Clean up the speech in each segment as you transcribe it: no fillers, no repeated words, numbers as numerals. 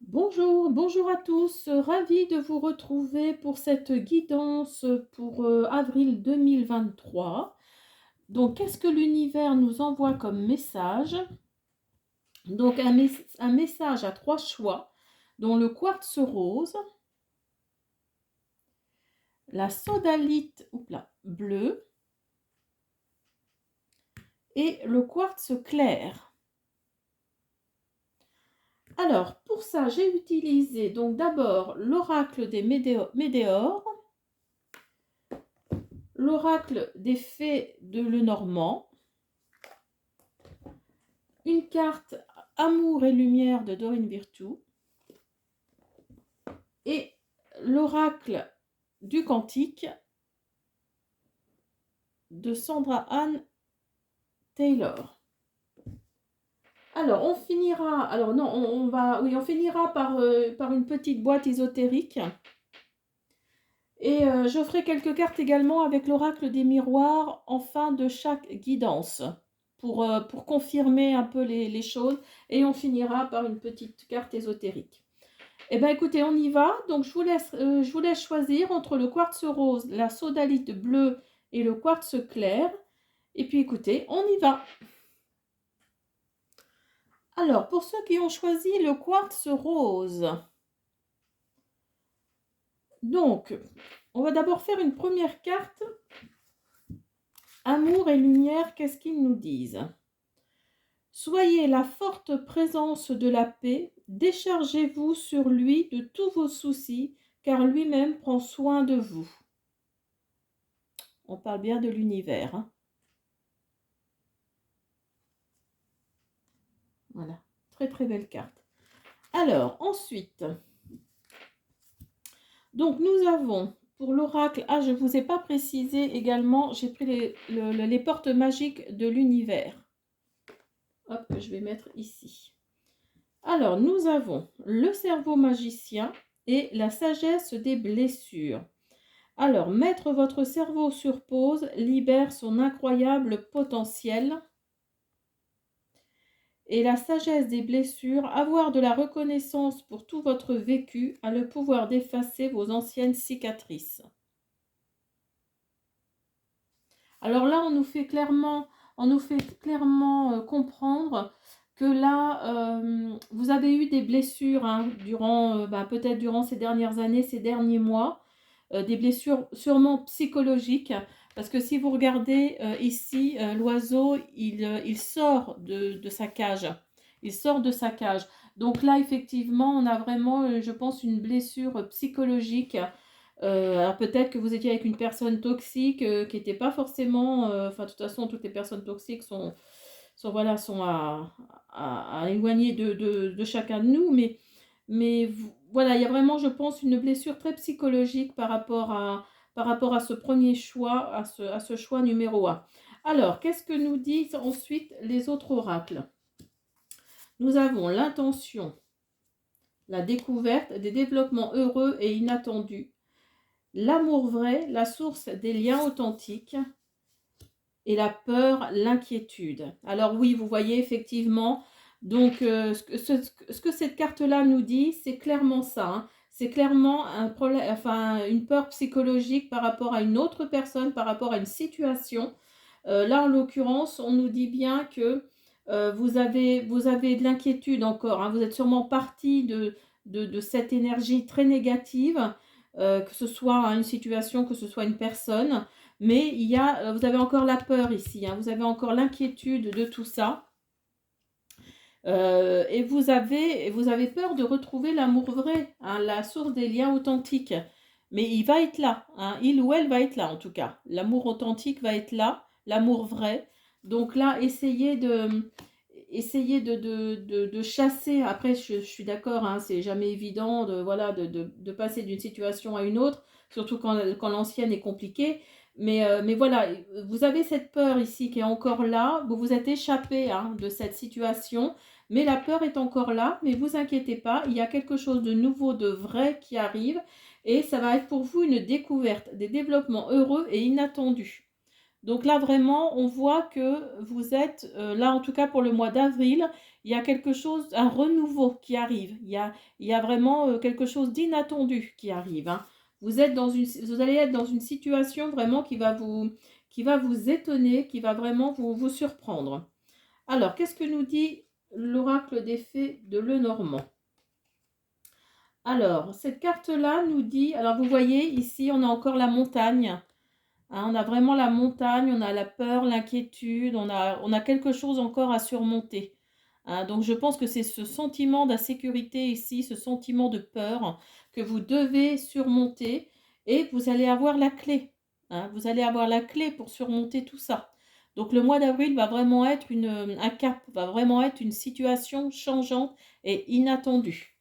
Bonjour, bonjour à tous, ravi de vous retrouver pour cette guidance pour avril 2023. Donc, qu'est-ce que l'univers nous envoie comme message? Donc, un message à trois choix, dont le quartz rose, la sodalite bleue et le quartz clair. Alors, pour ça, j'ai utilisé donc d'abord l'oracle des Médéors, l'oracle des fées de Lenormand, une carte Amour et lumière de Dorine Virtue et l'oracle du cantique de Sandra Anne Taylor. Alors, on finira, alors non, on finira par une petite boîte ésotérique. Et je ferai quelques cartes également avec l'oracle des miroirs en fin de chaque guidance pour confirmer un peu les choses. Et on finira par une petite carte ésotérique. Eh bien, écoutez, on y va. Donc, je vous laisse choisir entre le quartz rose, la sodalite bleue et le quartz clair. Et puis, écoutez, on y va. Alors, pour ceux qui ont choisi le quartz rose, donc, on va d'abord faire une première carte. Amour et lumière, qu'est-ce qu'ils nous disent? Soyez la forte présence de la paix, déchargez-vous sur lui de tous vos soucis, car lui-même prend soin de vous. On parle bien de l'univers. Hein. Voilà, très très belle carte. Alors, ensuite, donc nous avons pour l'oracle, je ne vous ai pas précisé également, j'ai pris les portes magiques de l'univers. Hop, je vais mettre ici. Alors, nous avons le cerveau magicien et la sagesse des blessures. Alors, mettre votre cerveau sur pause libère son incroyable potentiel. Et la sagesse des blessures, avoir de la reconnaissance pour tout votre vécu, a le pouvoir d'effacer vos anciennes cicatrices. Alors là, on nous fait clairement comprendre que là, vous avez eu des blessures durant, peut-être durant ces dernières années, ces derniers mois, des blessures sûrement psychologiques, parce que si vous regardez ici, l'oiseau, il sort de sa cage. Il sort de sa cage. Donc là, effectivement, on a vraiment, je pense, une blessure psychologique. Alors peut-être que vous étiez avec une personne toxique qui n'était pas forcément... Enfin, de toute façon, toutes les personnes toxiques sont à éloigner de chacun de nous. Mais voilà, il y a vraiment, je pense, une blessure très psychologique par rapport à ce premier choix, à ce choix numéro 1. Alors, qu'est-ce que nous disent ensuite les autres oracles? Nous avons l'intention, la découverte des développements heureux et inattendus, l'amour vrai, la source des liens authentiques, et la peur, l'inquiétude. Alors oui, vous voyez effectivement, donc ce que cette carte-là nous dit, c'est clairement ça. Hein. C'est clairement un problème, enfin, une peur psychologique par rapport à une autre personne, par rapport à une situation. Là, en l'occurrence, on nous dit bien que vous avez de l'inquiétude encore. Hein. Vous êtes sûrement parti de cette énergie très négative, que ce soit une situation, que ce soit une personne. Mais vous avez encore la peur ici. Hein. Vous avez encore l'inquiétude de tout ça. Et vous avez peur de retrouver l'amour vrai, hein, la source des liens authentiques. Mais il va être là, hein, il ou elle va être là en tout cas. L'amour authentique va être là, l'amour vrai. Donc là, essayez de chasser. Après, je suis d'accord, hein, c'est jamais évident de passer d'une situation à une autre, surtout quand l'ancienne est compliquée. Mais voilà, vous avez cette peur ici qui est encore là. Vous vous êtes échappé de cette situation. Mais la peur est encore là, mais vous inquiétez pas, il y a quelque chose de nouveau, de vrai qui arrive et ça va être pour vous une découverte, des développements heureux et inattendus. Donc là vraiment, on voit que vous êtes, là en tout cas pour le mois d'avril, il y a quelque chose, un renouveau qui arrive. Il y a vraiment quelque chose d'inattendu qui arrive, hein. Vous allez être dans une situation vraiment qui va vous étonner, qui va vraiment vous surprendre. Alors, qu'est-ce que nous dit l'oracle des fées de Lenormand? Alors, cette carte-là nous dit, alors vous voyez ici, on a encore la montagne. Hein, on a vraiment la montagne, on a la peur, l'inquiétude, on a quelque chose encore à surmonter. Hein, donc je pense que c'est ce sentiment d'insécurité ici, ce sentiment de peur que vous devez surmonter et vous allez avoir la clé. Hein, vous allez avoir la clé pour surmonter tout ça. Donc le mois d'avril va vraiment être un cap, va vraiment être une situation changeante et inattendue.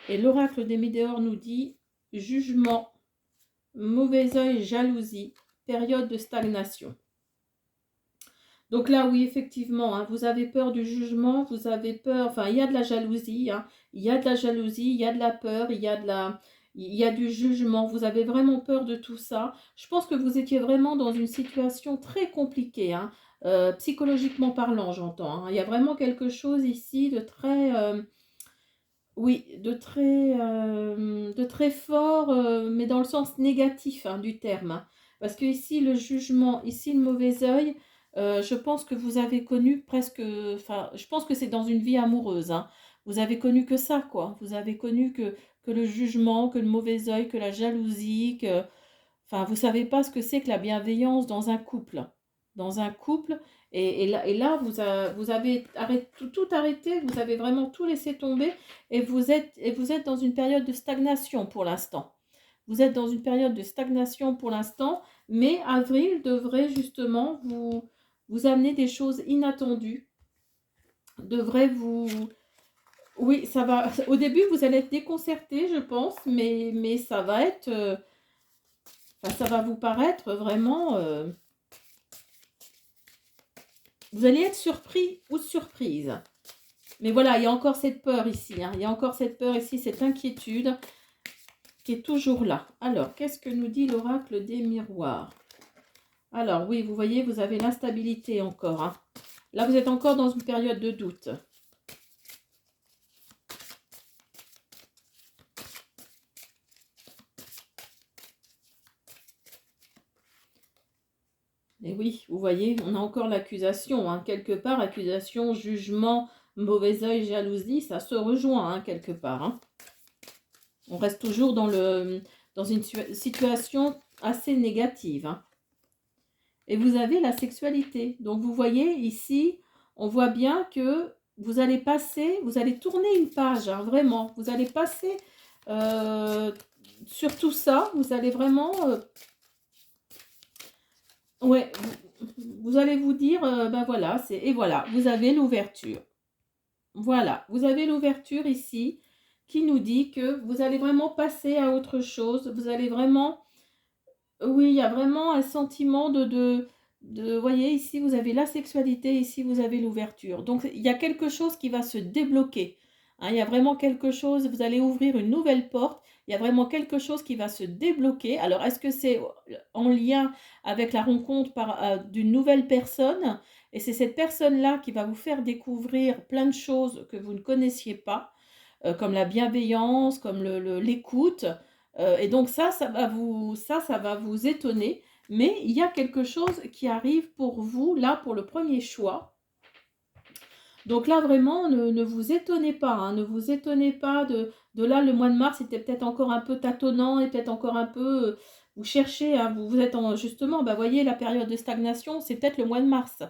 Et l'oracle des Médéors nous dit jugement, mauvais œil, jalousie, période de stagnation. Donc là, oui, effectivement, hein, vous avez peur du jugement, vous avez peur, enfin, il y a de la jalousie, hein, il y a de la jalousie, il y a de la peur, il y a du jugement, vous avez vraiment peur de tout ça. Je pense que vous étiez vraiment dans une situation très compliquée, hein, psychologiquement parlant, j'entends. Hein. Il y a vraiment quelque chose ici de très... oui, de très fort, mais dans le sens négatif hein, du terme. Hein. Parce que ici, le jugement, ici, le mauvais œil, je pense que vous avez connu presque... Enfin, je pense que c'est dans une vie amoureuse. Hein. Vous avez connu que ça, quoi. Vous avez connu que le jugement, que le mauvais œil, que la jalousie, que... Enfin, vous ne savez pas ce que c'est que la bienveillance dans un couple. Dans un couple, et là vous avez tout arrêté, vous avez vraiment tout laissé tomber, et vous êtes dans une période de stagnation pour l'instant. Vous êtes dans une période de stagnation pour l'instant, mais avril devrait justement vous amener des choses inattendues, devrait vous... Oui, ça va. Au début, vous allez être déconcerté, je pense, mais ça va être... enfin, ça va vous paraître vraiment... vous allez être surpris ou surprise. Mais voilà, il y a encore cette peur ici. Hein. Il y a encore cette peur ici, cette inquiétude qui est toujours là. Alors, qu'est-ce que nous dit l'oracle des miroirs? Alors, oui, vous voyez, vous avez l'instabilité encore. Hein. Là, vous êtes encore dans une période de doute. Et oui, vous voyez, on a encore l'accusation. Hein. Quelque part, accusation, jugement, mauvais œil, jalousie, ça se rejoint hein, quelque part. Hein. On reste toujours dans une situation assez négative. Hein. Et vous avez la sexualité. Donc vous voyez ici, on voit bien que vous allez passer, vous allez tourner une page, hein, vraiment. Vous allez passer sur tout ça, vous allez vraiment... ouais, vous allez vous dire, ben voilà, et voilà, vous avez l'ouverture. Voilà, vous avez l'ouverture ici qui nous dit que vous allez vraiment passer à autre chose. Vous allez vraiment... Oui, il y a vraiment un sentiment vous voyez, ici, vous avez la sexualité, ici, vous avez l'ouverture. Donc, il y a quelque chose qui va se débloquer. Hein, il y a vraiment quelque chose, vous allez ouvrir une nouvelle porte. Il y a vraiment quelque chose qui va se débloquer. Alors, est-ce que c'est en lien avec la rencontre d'une nouvelle personne? Et c'est cette personne-là qui va vous faire découvrir plein de choses que vous ne connaissiez pas, comme la bienveillance, comme l'écoute. Et donc ça va vous étonner, mais il y a quelque chose qui arrive pour vous, là, pour le premier choix. Donc là, vraiment, ne vous étonnez pas, hein, ne vous étonnez pas de là, le mois de mars, c'était peut-être encore un peu tâtonnant et peut-être encore un peu, vous cherchez, hein, vous êtes justement, bah, voyez, la période de stagnation, c'est peut-être le mois de mars.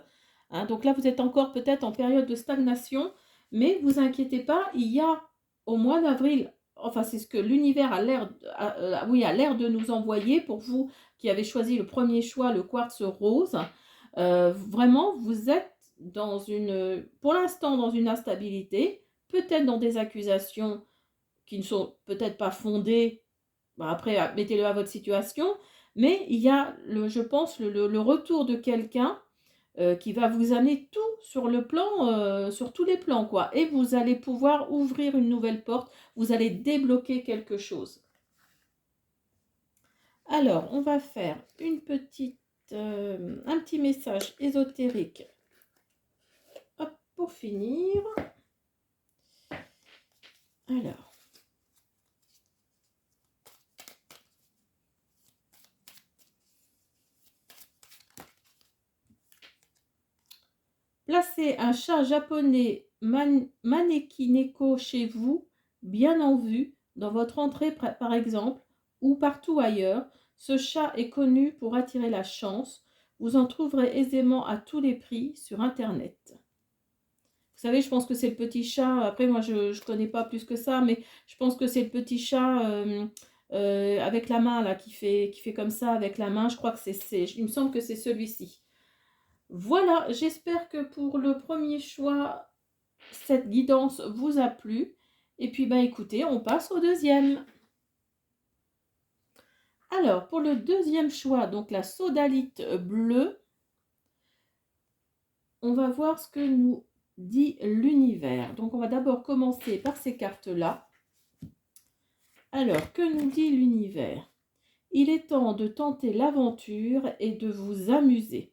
Hein, donc là, vous êtes encore peut-être en période de stagnation, mais vous inquiétez pas, il y a au mois d'avril, enfin c'est ce que l'univers oui, a l'air de nous envoyer pour vous qui avez choisi le premier choix, le quartz rose. Vraiment, vous êtes pour l'instant dans une instabilité, peut-être dans des accusations qui ne sont peut-être pas fondées. Bah, après, mettez-le à votre situation, mais il y a, je pense, le retour de quelqu'un qui va vous amener tout sur le plan, sur tous les plans, quoi. Et vous allez pouvoir ouvrir une nouvelle porte, vous allez débloquer quelque chose. Alors, on va faire un petit message ésotérique. Hop, pour finir, alors, placez un chat japonais Manekineko chez vous, bien en vue, dans votre entrée par exemple, ou partout ailleurs. Ce chat est connu pour attirer la chance. Vous en trouverez aisément à tous les prix sur Internet. Vous savez, je pense que c'est le petit chat. Après, moi, je ne connais pas plus que ça, mais je pense que c'est le petit chat avec la main, là, qui fait comme ça avec la main. Je crois que il me semble que c'est celui-ci. Voilà, j'espère que pour le premier choix, cette guidance vous a plu. Et puis, bah, écoutez, on passe au deuxième. Alors, pour le deuxième choix, donc la sodalite bleue, on va voir ce que nous dit l'univers. Donc, on va d'abord commencer par ces cartes-là. Alors, que nous dit l'univers? Il est temps de tenter l'aventure et de vous amuser.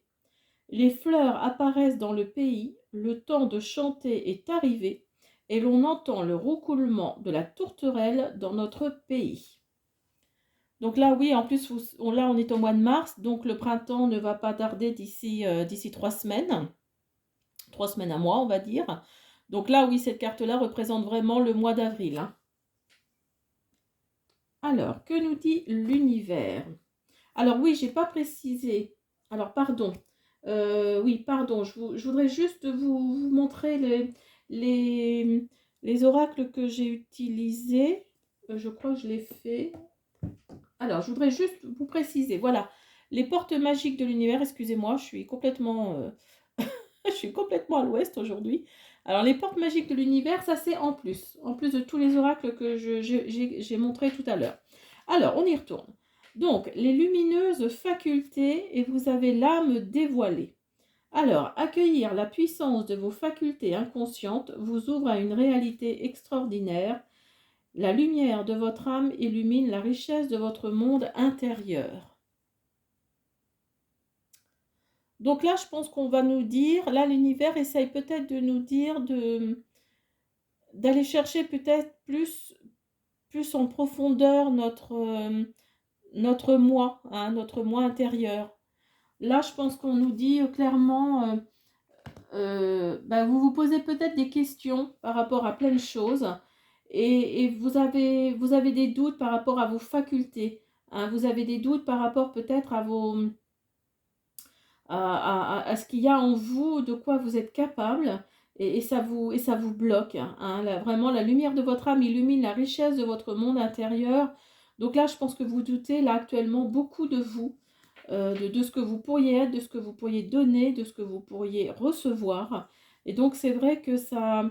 Les fleurs apparaissent dans le pays, le temps de chanter est arrivé et l'on entend le roucoulement de la tourterelle dans notre pays. Donc là, oui, en plus, là, on est au mois de mars, donc le printemps ne va pas tarder d'ici 3 semaines. 3 semaines à mois, on va dire. Donc là, oui, cette carte-là représente vraiment le mois d'avril. Hein. Alors, que nous dit l'univers? Alors oui, j'ai pas précisé. Alors, pardon. Oui, pardon. Je voudrais juste vous montrer les oracles que j'ai utilisés. Je crois que je l'ai fait. Alors, je voudrais juste vous préciser. Voilà. Les portes magiques de l'univers. Excusez-moi, je suis complètement... je suis complètement à l'ouest aujourd'hui. Alors, les portes magiques de l'univers, ça c'est en plus. En plus de tous les oracles que j'ai montrés tout à l'heure. Alors, on y retourne. Donc, les lumineuses facultés et vous avez l'âme dévoilée. Alors, accueillir la puissance de vos facultés inconscientes vous ouvre à une réalité extraordinaire. La lumière de votre âme illumine la richesse de votre monde intérieur. Donc là, je pense qu'on va nous dire, là, l'univers essaye peut-être de nous dire d'aller chercher peut-être plus en profondeur notre moi, hein, notre moi intérieur. Là, je pense qu'on nous dit clairement, bah, vous vous posez peut-être des questions par rapport à plein de choses et vous avez des doutes par rapport à vos facultés. Hein, vous avez des doutes par rapport peut-être à à ce qu'il y a en vous, de quoi vous êtes capable, et ça vous bloque. Hein. Vraiment, la lumière de votre âme illumine la richesse de votre monde intérieur. Donc là, je pense que vous doutez là actuellement beaucoup de vous, de ce que vous pourriez être, de ce que vous pourriez donner, de ce que vous pourriez recevoir. Et donc, c'est vrai que ça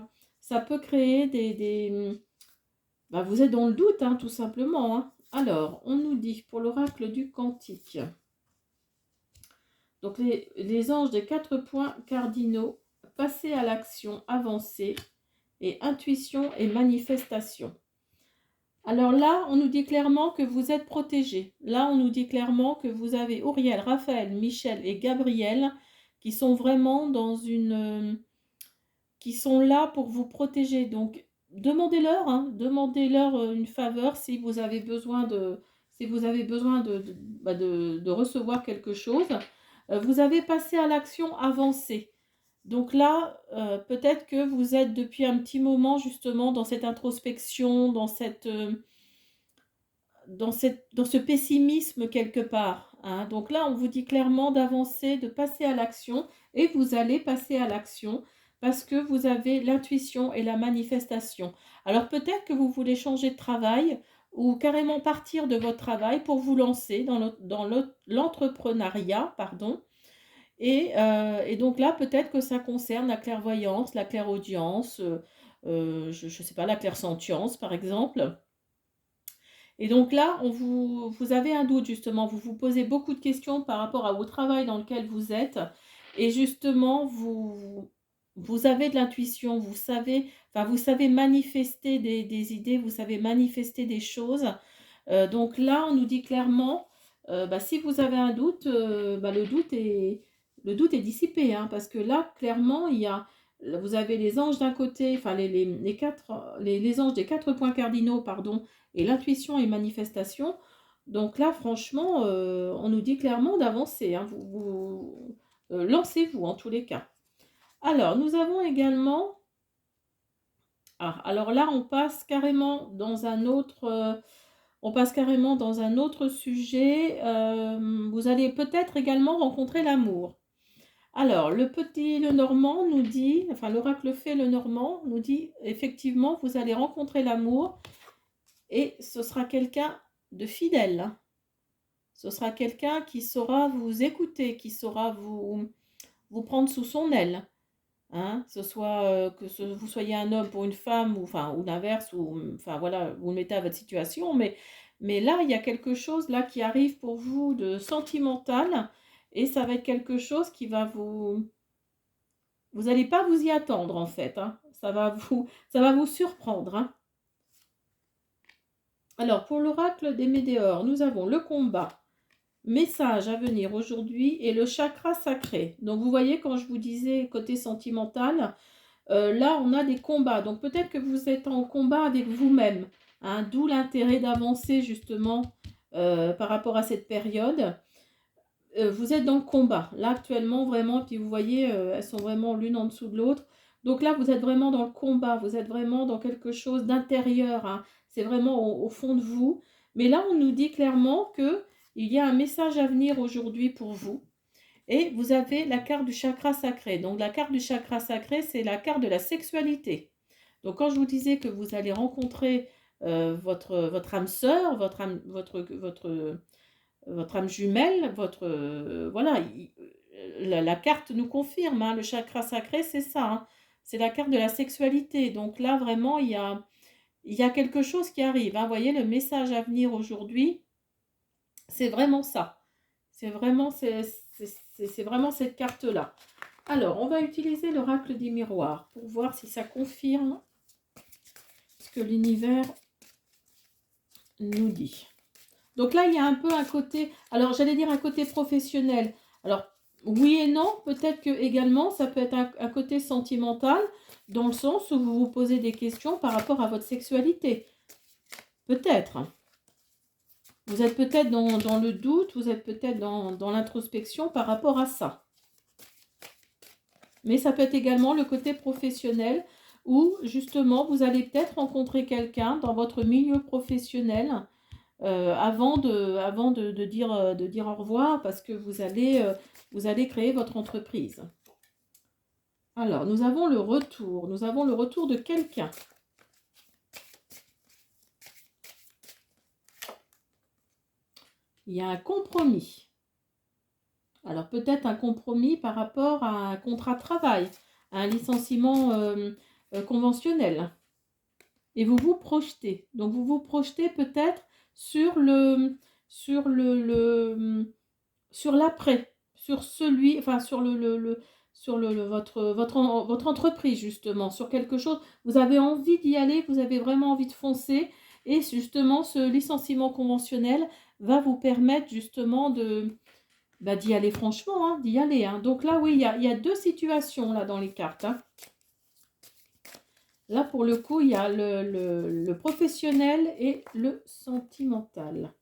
peut créer bah, vous êtes dans le doute, hein, tout simplement. Hein. Alors, on nous dit, pour l'oracle du Cantique, donc les anges des 4 points cardinaux, passer à l'action, avancer, et intuition et manifestation. Alors là, on nous dit clairement que vous êtes protégés. Là, on nous dit clairement que vous avez Auriel, Raphaël, Michel et Gabriel qui sont vraiment qui sont là pour vous protéger. Donc, demandez-leur, hein, demandez-leur une faveur si vous avez besoin de recevoir quelque chose. Vous avez passé à l'action avancée. Donc là, peut-être que vous êtes depuis un petit moment justement dans cette introspection, dans ce pessimisme quelque part. Hein. Donc là, on vous dit clairement d'avancer, de passer à l'action, et vous allez passer à l'action parce que vous avez l'intuition et la manifestation. Alors peut-être que vous voulez changer de travail ou carrément partir de votre travail pour vous lancer dans l'entrepreneuriat, pardon. Et donc là, peut-être que ça concerne la clairvoyance, la clairaudience, je ne sais pas, la clairsentience par exemple. Et donc là, vous avez un doute justement, vous vous posez beaucoup de questions par rapport au travail dans lequel vous êtes. Et justement, vous avez de l'intuition, vous savez manifester des idées, vous savez manifester des choses. Donc là, on nous dit clairement, bah, si vous avez un doute, bah, le doute est dissipé. Hein, parce que là, clairement, il y a là, vous avez les anges d'un côté, enfin les anges des 4 points cardinaux, pardon, et l'intuition et manifestation. Donc là, franchement, on nous dit clairement d'avancer, hein. Lancez-vous en tous les cas. Alors, nous avons également alors là, on passe carrément dans un autre sujet. Vous allez peut-être également rencontrer l'amour. Alors, le Normand nous dit, enfin l'oracle fée le Normand nous dit, effectivement, vous allez rencontrer l'amour et ce sera quelqu'un de fidèle, hein. Ce sera quelqu'un qui saura vous écouter, qui saura vous prendre sous son aile. Hein, vous soyez un homme pour une femme, ou l'inverse, ou enfin voilà, vous le mettez à votre situation, mais là, il y a quelque chose là qui arrive pour vous de sentimental, et ça va être quelque chose qui va vous n'allez pas vous y attendre en fait, hein. Ça va vous surprendre, hein. Alors, pour l'oracle des Médéors, nous avons le combat, message à venir aujourd'hui et le chakra sacré. Donc, vous voyez, quand je vous disais côté sentimental, là, on a des combats. Donc, peut-être que vous êtes en combat avec vous-même, hein, d'où l'intérêt d'avancer justement par rapport à cette période. Vous êtes dans le combat. Là, actuellement, vraiment, puis vous voyez, elles sont vraiment l'une en dessous de l'autre. Donc là, vous êtes vraiment dans le combat. Vous êtes vraiment dans quelque chose d'intérieur, hein. C'est vraiment au fond de vous. Mais là, on nous dit clairement qu'il y a un message à venir aujourd'hui pour vous. Et vous avez la carte du chakra sacré. Donc la carte du chakra sacré, c'est la carte de la sexualité. Donc quand je vous disais que vous allez rencontrer votre âme sœur, votre âme jumelle, voilà, la carte nous confirme, hein, le chakra sacré, c'est ça, hein, c'est la carte de la sexualité. Donc là, vraiment, il y a quelque chose qui arrive, hein. Vous voyez, le message à venir aujourd'hui, c'est vraiment ça. C'est vraiment, c'est vraiment cette carte-là. Alors, on va utiliser l'oracle des miroirs pour voir si ça confirme ce que l'univers nous dit. Donc là, il y a un peu un côté, alors j'allais dire un côté professionnel. Alors, oui et non, peut-être que également, ça peut être un côté sentimental, dans le sens où vous vous posez des questions par rapport à votre sexualité. Peut-être. Vous êtes peut-être dans le doute, vous êtes peut-être dans l'introspection par rapport à ça. Mais ça peut être également le côté professionnel où justement vous allez peut-être rencontrer quelqu'un dans votre milieu professionnel avant de dire au revoir parce que vous allez créer votre entreprise. Alors, nous avons le retour de quelqu'un. Il y a un compromis. Alors peut-être un compromis par rapport à un contrat de travail, à un licenciement conventionnel. Et vous vous projetez. Donc vous vous projetez peut-être sur l'après, sur celui, enfin sur votre entreprise justement, sur quelque chose. Vous avez envie d'y aller, vous avez vraiment envie de foncer. Et justement, ce licenciement conventionnel va vous permettre justement d'y aller franchement, hein, d'y aller, hein. Donc là, oui, il y a deux situations là dans les cartes, hein. Là, pour le coup, il y a le professionnel et le sentimental.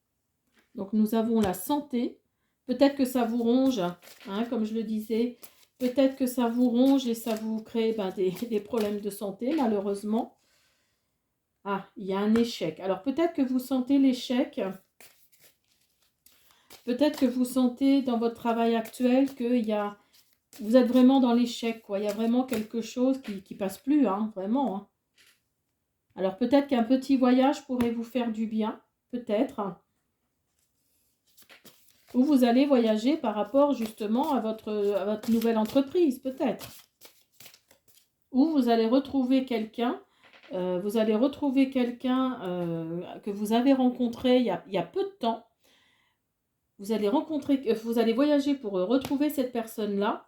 Donc, nous avons la santé. Peut-être que ça vous ronge, hein, comme je le disais. Peut-être que ça vous ronge et ça vous crée des problèmes de santé, malheureusement. Ah, il y a un échec. Alors, peut-être que vous sentez l'échec. Peut-être que vous sentez dans votre travail actuel vous êtes vraiment dans l'échec, quoi. Il y a vraiment quelque chose qui passe plus, hein, vraiment, hein. Alors peut-être qu'un petit voyage pourrait vous faire du bien, peut-être. Ou vous allez voyager par rapport justement à votre nouvelle entreprise, peut-être. Ou vous allez retrouver quelqu'un, que vous avez rencontré il y a peu de temps. Vous allez voyager pour retrouver cette personne-là.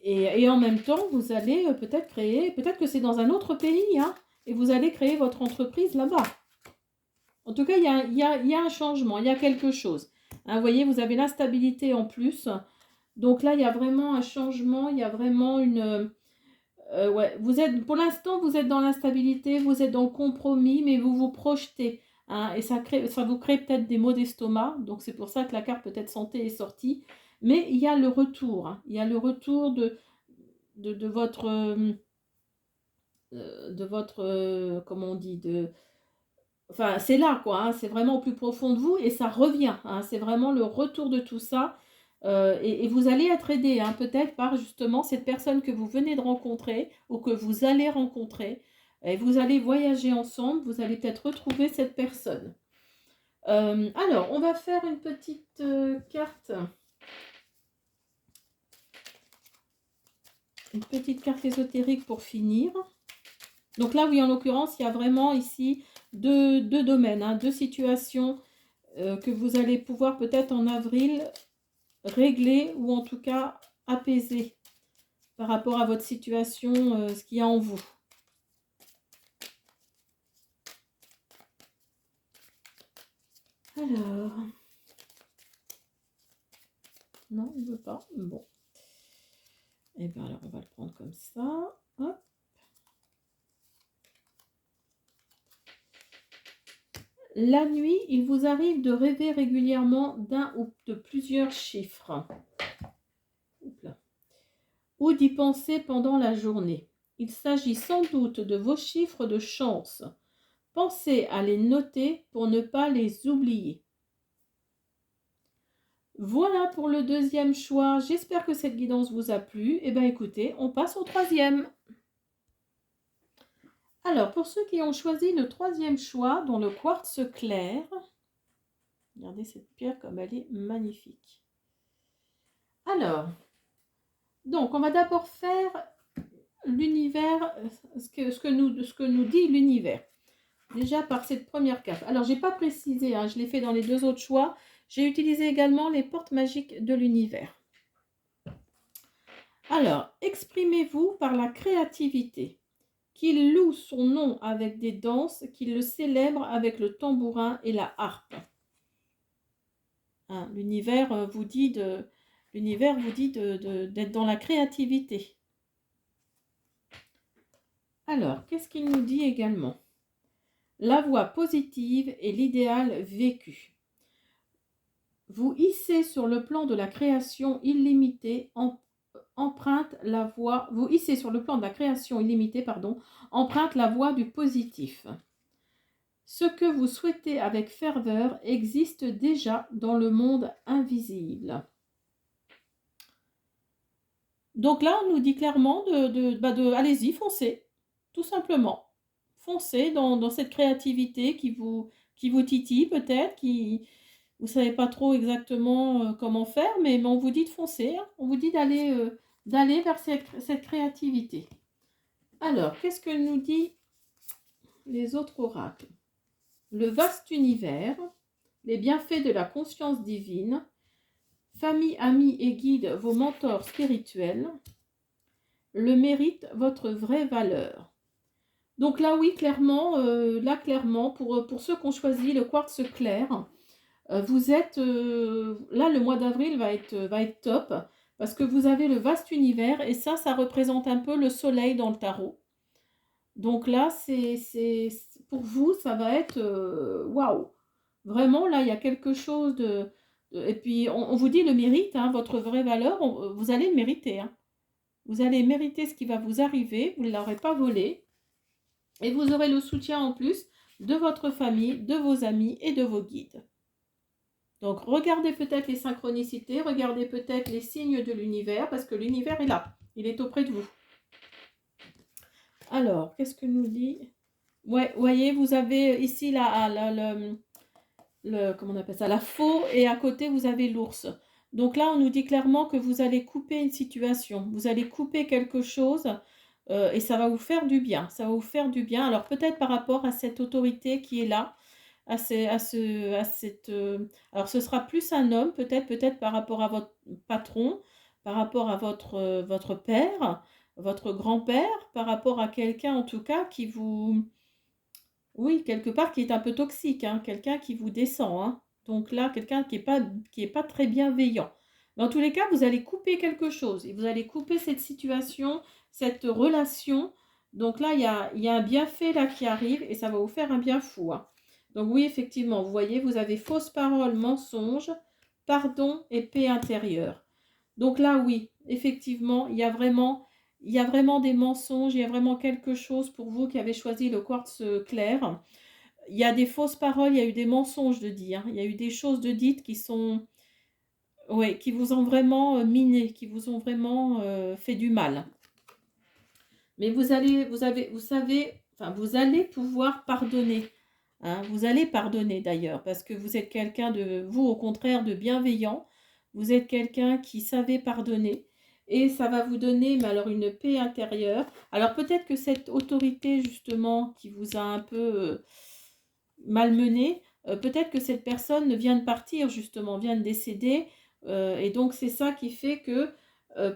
Et en même temps, vous allez peut-être que c'est dans un autre pays, hein, et vous allez créer votre entreprise là-bas. En tout cas, il y a un changement, il y a quelque chose. Hein, vous voyez, vous avez l'instabilité en plus. Donc là, il y a vraiment un changement, il y a vraiment Ouais, vous êtes pour l'instant, vous êtes dans l'instabilité, vous êtes dans le compromis, mais vous vous projetez, hein, et ça vous crée peut-être des maux d'estomac, donc c'est pour ça que la carte peut-être santé est sortie. Mais il y a le retour, hein, il y a le retour de votre, comment on dit? Enfin, c'est là quoi, hein, c'est vraiment au plus profond de vous et ça revient, hein, c'est vraiment le retour de tout ça, et vous allez être aidé, hein, peut-être par justement cette personne que vous venez de rencontrer ou que vous allez rencontrer et vous allez voyager ensemble, vous allez peut-être retrouver cette personne. Alors on va faire une petite carte ésotérique pour finir. Donc là, oui, en l'occurrence, il y a vraiment ici deux domaines, hein, 2 situations, que vous allez pouvoir peut-être en avril régler ou en tout cas apaiser par rapport à votre situation, ce qu'il y a en vous. Alors, non, il ne veut pas. Bon. Et bien alors, on va le prendre comme ça. Hop. La nuit, il vous arrive de rêver régulièrement d'un ou de plusieurs chiffres. Oups. Ou d'y penser pendant la journée. Il s'agit sans doute de vos chiffres de chance. Pensez à les noter pour ne pas les oublier. Voilà pour le deuxième choix. J'espère que cette guidance vous a plu. Eh bien écoutez, on passe au troisième. Alors, pour ceux qui ont choisi le troisième choix, dans le quartz clair, regardez cette pierre comme elle est magnifique. Alors, donc on va d'abord faire l'univers, ce que nous dit l'univers. Déjà par cette première carte. Alors, j'ai pas précisé, hein, je l'ai fait dans les 2 autres choix. J'ai utilisé également les portes magiques de l'univers. Alors, exprimez-vous par la créativité. Qu'il loue son nom avec des danses, qu'il le célèbre avec le tambourin et la harpe. Hein, l'univers vous dit d'être dans la créativité. Alors, qu'est-ce qu'il nous dit également? La voie positive et l'idéal vécu. Vous hissez sur le plan de la création illimitée, emprunte la voie du positif. Ce que vous souhaitez avec ferveur existe déjà dans le monde invisible. Donc là, on nous dit clairement allez-y, foncez, tout simplement. Foncez dans cette créativité qui vous titille peut-être, vous ne savez pas trop exactement comment faire, mais on vous dit de foncer, hein. On vous dit d'aller vers cette créativité. Alors, qu'est-ce que nous dit les autres oracles? Le vaste univers, les bienfaits de la conscience divine, famille, amis et guides, vos mentors spirituels, le mérite, votre vraie valeur. Donc là, oui, clairement, pour ceux qui ont choisi le quartz clair, vous êtes là, le mois d'avril va être top parce que vous avez le vaste univers et ça représente un peu le soleil dans le tarot. Donc là, c'est pour vous, ça va être waouh. Vraiment, là, il y a quelque chose et puis on vous dit le mérite, hein, votre vraie valeur, vous allez le mériter, hein. Vous allez mériter ce qui va vous arriver, vous ne l'aurez pas volé et vous aurez le soutien en plus de votre famille, de vos amis et de vos guides. Donc, regardez peut-être les synchronicités, regardez peut-être les signes de l'univers, parce que l'univers est là, il est auprès de vous. Alors, qu'est-ce que nous dit? Ouais, voyez, vous avez ici comment on appelle ça, la faux, et à côté, vous avez l'ours. Donc là, on nous dit clairement que vous allez couper une situation, vous allez couper quelque chose, et ça va vous faire du bien. Ça va vous faire du bien. Alors, peut-être par rapport à cette autorité qui est là, alors ce sera plus un homme, peut-être par rapport à votre patron, par rapport à votre père, votre grand-père, par rapport à quelqu'un en tout cas qui vous, oui, quelque part qui est un peu toxique, hein, quelqu'un qui vous descend, hein. Donc là, quelqu'un qui est pas très bienveillant. Mais en tous les cas, vous allez couper quelque chose et vous allez couper cette situation, cette relation. Donc là, il y a un bienfait là qui arrive et ça va vous faire un bien fou, hein. Donc oui, effectivement, vous voyez, vous avez fausse parole, mensonge, pardon et paix intérieure. Donc là, oui, effectivement, il y a vraiment des mensonges, il y a vraiment quelque chose pour vous qui avez choisi le quartz clair. Il y a des fausses paroles, il y a eu des mensonges de dire, il y a eu des choses de dites qui sont, ouais, qui vous ont vraiment miné, qui vous ont vraiment fait du mal. Mais vous savez, enfin, vous allez pouvoir pardonner, hein. Vous allez pardonner d'ailleurs, parce que vous êtes quelqu'un de, vous au contraire, de bienveillant. Vous êtes quelqu'un qui savait pardonner. Et ça va vous donner, mais alors, une paix intérieure. Alors peut-être que cette autorité, justement, qui vous a un peu malmené, peut-être que cette personne vient de partir, justement, vient de décéder. Et donc c'est ça qui fait que,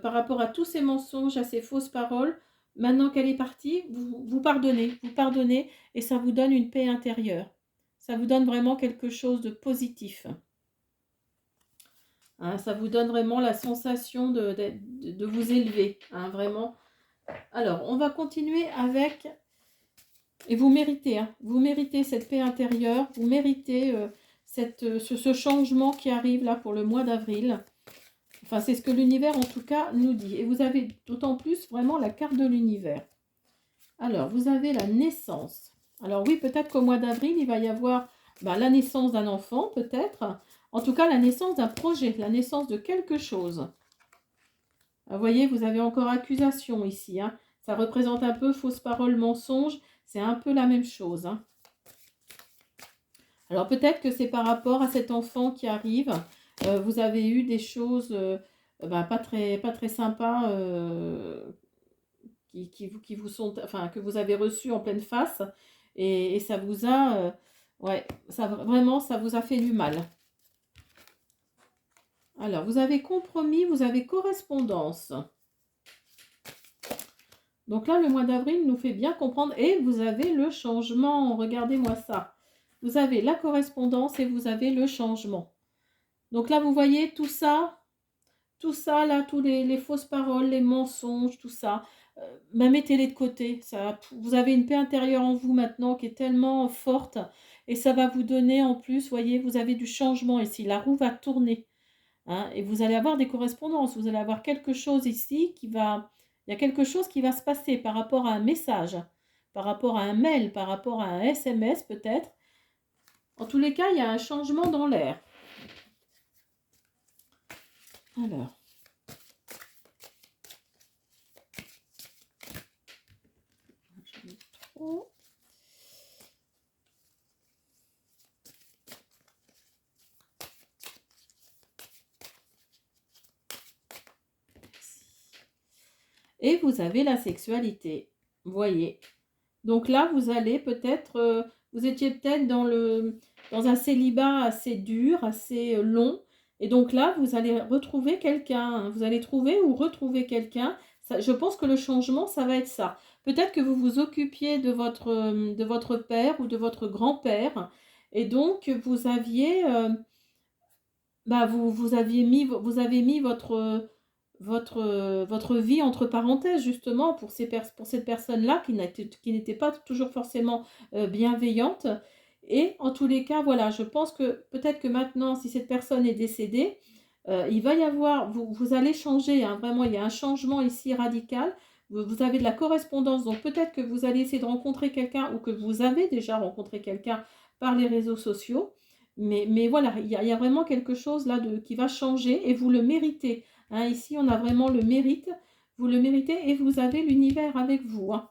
par rapport à tous ces mensonges, à ces fausses paroles, maintenant qu'elle est partie, vous pardonnez et ça vous donne une paix intérieure. Ça vous donne vraiment quelque chose de positif, hein. Ça vous donne vraiment la sensation de vous élever, hein, vraiment. Alors, on va continuer avec... Et vous méritez, hein, vous méritez cette paix intérieure, vous méritez ce changement qui arrive là pour le mois d'avril. Enfin, c'est ce que l'univers en tout cas nous dit. Et vous avez d'autant plus vraiment la carte de l'univers. Alors, vous avez la naissance. Alors oui, peut-être qu'au mois d'avril, il va y avoir la naissance d'un enfant, peut-être. En tout cas, la naissance d'un projet, la naissance de quelque chose. Vous voyez, vous avez encore accusation ici, hein. Ça représente un peu fausse parole, mensonge. C'est un peu la même chose, hein. Alors peut-être que c'est par rapport à cet enfant qui arrive. Vous avez eu des choses pas très sympas qui vous sont, enfin, que vous avez reçues en pleine face. Et ça vous a, ouais, ça, vraiment, ça vous a fait du mal. Alors, vous avez compromis, vous avez correspondance. Donc là, le mois d'avril nous fait bien comprendre. Et vous avez le changement. Regardez-moi ça. Vous avez la correspondance et vous avez le changement. Donc là, vous voyez tout ça là, tous les fausses paroles, les mensonges, tout ça. Mettez-les de côté. Ça, vous avez une paix intérieure en vous maintenant qui est tellement forte. Et ça va vous donner en plus, voyez, vous avez du changement ici. La roue va tourner, hein, et vous allez avoir des correspondances. Vous allez avoir quelque chose ici qui va... Il y a quelque chose qui va se passer par rapport à un message, par rapport à un mail, par rapport à un SMS peut-être. En tous les cas, il y a un changement dans l'air. Alors. Et vous avez la sexualité, vous voyez. Donc là, vous allez peut-être, vous étiez peut-être dans un célibat assez dur, assez long. Et donc là, vous allez retrouver quelqu'un, hein. Vous allez trouver ou retrouver quelqu'un. Je pense que le changement, ça va être ça. Peut-être que vous vous occupiez de votre père ou de votre grand-père. Et donc, vous aviez, vous avez mis votre vie entre parenthèses, justement, pour cette personne-là qui n'était pas toujours forcément bienveillante. Et en tous les cas, voilà, je pense que peut-être que maintenant, si cette personne est décédée, il va y avoir, vous allez changer, hein, vraiment, il y a un changement ici radical. Vous avez de la correspondance, donc peut-être que vous allez essayer de rencontrer quelqu'un ou que vous avez déjà rencontré quelqu'un par les réseaux sociaux. Mais voilà, il y a vraiment quelque chose là qui va changer et vous le méritez, hein. Ici, on a vraiment le mérite, vous le méritez et vous avez l'univers avec vous, hein.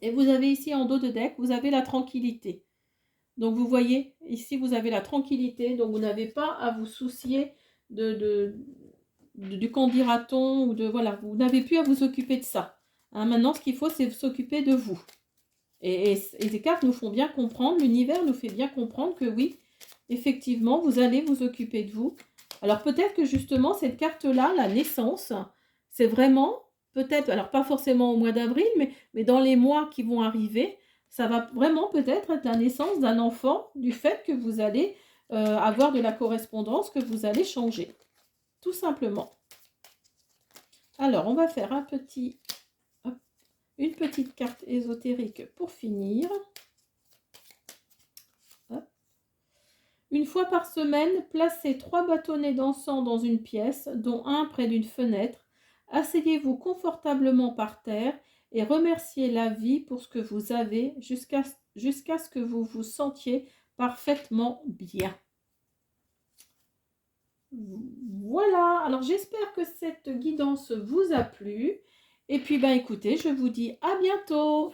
Et vous avez ici en dos de deck, vous avez la tranquillité. Donc vous voyez, ici vous avez la tranquillité, donc vous n'avez pas à vous soucier du qu'en dira-t-on, ou de voilà, vous n'avez plus à vous occuper de ça, hein. Maintenant, ce qu'il faut, c'est s'occuper de vous. Et les cartes nous font bien comprendre, l'univers nous fait bien comprendre que oui, effectivement, vous allez vous occuper de vous. Alors peut-être que justement, cette carte-là, la naissance, c'est vraiment, peut-être, alors pas forcément au mois d'avril, mais dans les mois qui vont arriver, ça va vraiment peut-être être la naissance d'un enfant, du fait que vous allez avoir de la correspondance, que vous allez changer, tout simplement. Alors, on va faire un petit Une petite carte ésotérique pour finir. Hop. Une fois par semaine, placez 3 bâtonnets d'encens dans une pièce, dont un près d'une fenêtre. Asseyez-vous confortablement par terre et remerciez la vie pour ce que vous avez jusqu'à ce que vous vous sentiez parfaitement bien. Voilà, alors j'espère que cette guidance vous a plu. Et puis, ben écoutez, je vous dis à bientôt.